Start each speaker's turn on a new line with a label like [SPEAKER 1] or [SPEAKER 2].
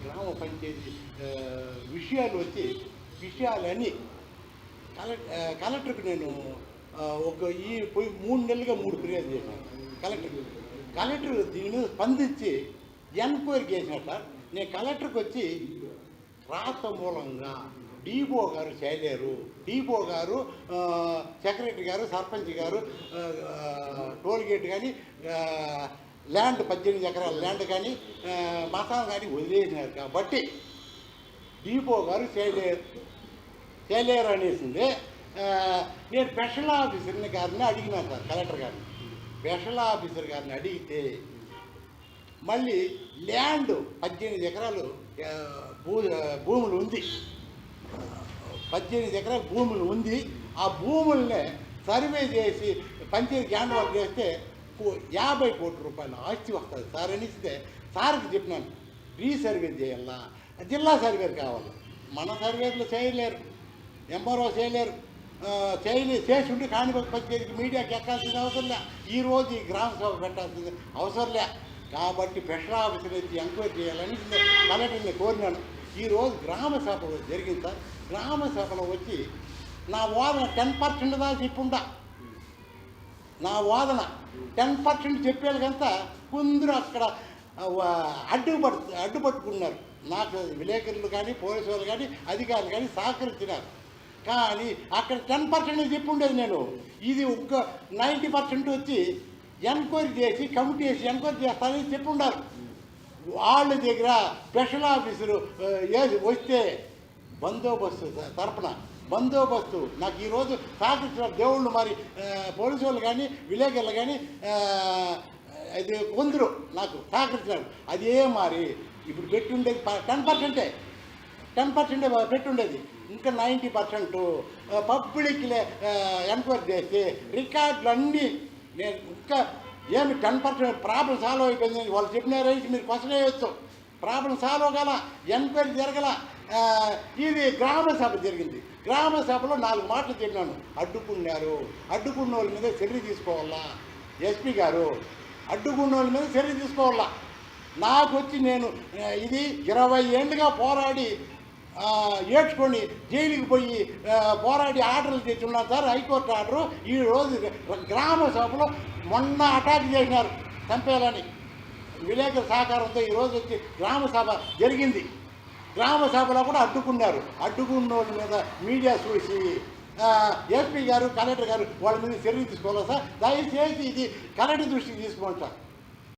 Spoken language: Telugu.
[SPEAKER 1] గ్రామ పంచాయతీ విషయాలన్నీ కలెక్టర్కి నేను పోయి 3 నెలలుగా 3 ఫిర్యాదు చేశాను కలెక్టర్ దీని మీద స్పందించి ఎంక్వైరీ చేసినట్ట. నేను కలెక్టర్కి వచ్చి రాత మూలంగా డిఓ గారు చేయలేరు, డిఓ గారు సెక్రటరీ గారు సర్పంచ్ గారు టోల్గేట్ కానీ ల్యాండ్ 18 ఎకరాల ల్యాండ్ కానీ మసాలా కానీ వదిలేసినారు కాబట్టి డిఓ గారు చేయలేరు అనేసింది. నేను స్పెషల్ ఆఫీసర్ గారిని అడిగినాను సార్, కలెక్టర్ గారిని స్పెషల్ ఆఫీసర్ గారిని అడిగితే మళ్ళీ ల్యాండ్ 18 ఎకరాలు భూములు ఉంది, 18 ఎకరాల భూములు ఉంది. ఆ భూముల్ని సర్వే చేసి పంచాయతీ హ్యాండ్ ఓవర్ చేస్తే 50 కోట్ల రూపాయల ఆస్తి వస్తుంది సార్ అనిస్తే సార్కి చెప్పినాను రీసర్వే చేయాలా, జిల్లా సర్వేలు కావాలి. మన సర్వేలు చేయలేరు, ఎంఆర్ఓ చేయలేరు, చేసి ఉంటే కాణిపక్క పంచాయతీకి మీడియాకి ఎక్కాల్సిన అవసరం లే, ఈరోజు ఈ గ్రామ సభ పెట్టాల్సింది అవసరం లే. కాబట్టి స్పెషల్ ఆఫీసర్ వచ్చి ఎంక్వైరీ చేయాలని కలెక్టర్ని కోరినాను. ఈరోజు గ్రామ సభ జరిగింది సార్. గ్రామ సభలో వచ్చి నా వాదన 10% దాకా చెప్పుంటా. నా వాదన 10% చెప్పేళ్ళకంతా కొందరు అక్కడ అడ్డుపట్టుకున్నారు. నాకు విలేకరులు కానీ పోలీసు వాళ్ళు కానీ అధికారులు కానీ సహకరించినారు. కానీ అక్కడ 10% చెప్పుండేది నేను. ఇది ఒక 90% వచ్చి ఎంక్వైరీ చేసి కమిటీ వేసి ఎంక్వైరీ చేస్తానని చెప్పుండారు. వాళ్ళ దగ్గర స్పెషల్ ఆఫీసరు వస్తే బందోబస్తు తరపున బందోబస్తు నాకు ఈరోజు సహకరించిన దేవుళ్ళు మరి పోలీసు వాళ్ళు కానీ విలేకరులు కానీ అది కొందరు నాకు సహకరించినారు. అదే మరి ఇప్పుడు పెట్టుండేది 10% పెట్టుండేది. ఇంకా 90% పబ్లిక్లే ఎంక్వైరీ చేసి రికార్డులు అన్నీ నేను ఇంకా ఏమి 10% ప్రాబ్లం సాల్వ్ అయిపోయింది వాళ్ళు చెప్పినారు. మీరు క్వశ్చన్ వేయవచ్చు, ప్రాబ్లం సాల్వ్ అవ్వగల, ఎంక్వైరీ జరగల. ఇది గ్రామ సభ జరిగింది. గ్రామ సభలో 4 మాటలు చెప్పినాను. అడ్డుకున్న వాళ్ళ మీద చర్య తీసుకోవాలా, ఎస్పీ గారు అడ్డుకున్న వాళ్ళ మీద చర్య తీసుకోవాలా. నాకు వచ్చి నేను ఇది 20 ఏళ్ళుగా పోరాడి ఏడ్చుకొని జైలుకి పోయి పోరాడి ఆర్డర్లు తెచ్చున్నాను సార్, హైకోర్టు ఆర్డరు. ఈరోజు గ్రామ సభలో మొన్న అటాక్ చేసినారు చంపేయాలని. విలేకరుల సహకారంతో ఈరోజు వచ్చి గ్రామ సభ జరిగింది. గ్రామ సభలో కూడా అడ్డుకున్నారు. అడ్డుకున్న వాళ్ళ మీద మీడియా చూసి ఎస్పీ గారు కలెక్టర్ గారు వాళ్ళ మీద చర్య తీసుకోవాలి సార్. దయచేసి ఇది కలెక్టర్ దృష్టికి తీసుకోండి సార్.